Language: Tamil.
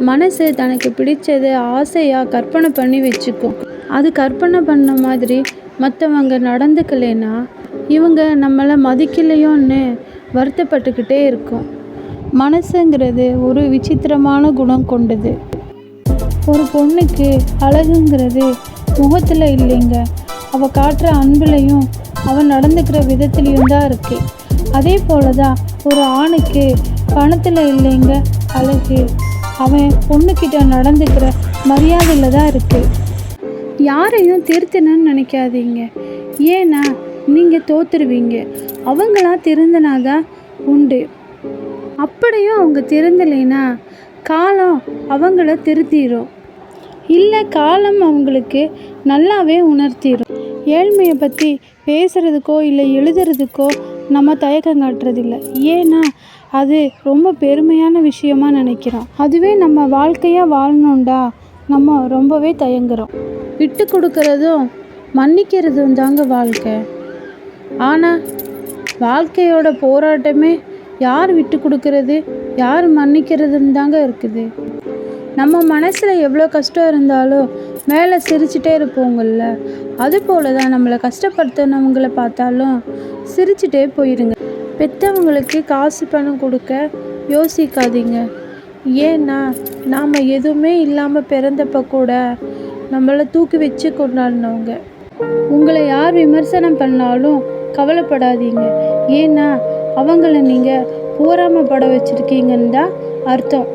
மனசு தனக்கு பிடிச்சதை ஆசையாக கற்பனை பண்ணி வச்சுக்கும். அது கற்பனை பண்ண மாதிரி மற்றவங்க நடந்துக்கலைன்னா இவங்க நம்மளை மதிக்கலையோன்னு வருத்தப்பட்டுக்கிட்டே இருக்கும். மனசுங்கிறது ஒரு விசித்திரமான குணம் கொண்டது. ஒரு பொண்ணுக்கு அழகுங்கிறது முகத்தில் இல்லைங்க, அவள் காட்டுற அன்புலையும் அவன் நடந்துக்கிற விதத்துலேயும் தான் இருக்குது. அதே போல தான் ஒரு ஆணுக்கு பணத்தில் இல்லைங்க அழகு, அவன் பொண்ணுக்கிட்ட நடந்துக்கிற மரியாதையில் தான் இருக்குது. யாரையும் திருத்தணும்னு நினைக்காதீங்க, ஏன்னா நீங்கள் தோற்றுருவீங்க. அவங்களா திருந்தினாதான் உண்டு. அப்படியும் அவங்க திருந்தலைன்னா காலம் அவங்கள திருத்திடும், இல்லை காலம் அவங்களுக்கு நல்லாவே உணர்த்திடும். ஏழ்மையை பற்றி பேசுகிறதுக்கோ இல்லை எழுதுறதுக்கோ நம்ம தயக்கம் காட்டுறதில்ல, ஏன்னா அது ரொம்ப பெருமையான விஷயமா நினைக்கிறோம். அதுவே நம்ம வாழ்க்கையாக வாழணுண்டா நம்ம ரொம்பவே தயங்குறோம். விட்டு கொடுக்கறதும் மன்னிக்கிறதும் தாங்க வாழ்க்கை. ஆனால் வாழ்க்கையோட போராட்டமே யார் விட்டு கொடுக்கறது யார் மன்னிக்கிறதுன்னு தாங்க இருக்குது. நம்ம மனசில் எவ்வளோ கஷ்டம் இருந்தாலும் மேலே சிரிச்சிட்டே இருப்போங்கள்ல, அதுபோல தான் நம்மளை கஷ்டப்படுத்தினவங்களை பார்த்தாலும் சிரிச்சிட்டே போயிடுங்க. பெற்றவங்களுக்கு காசு பணம் கொடுக்க யோசிக்காதீங்க, ஏன்னா நாம் எதுவுமே இல்லாமல் பிறந்தப்போ கூட நம்மளை தூக்கி வச்சு கொண்டாடினவங்க. உங்களை யார் விமர்சனம் பண்ணாலும் கவலைப்படாதீங்க, ஏன்னா அவங்கள நீங்கள் பொறாமைப்பட வச்சுருக்கீங்கன்னு தான் அர்த்தம்.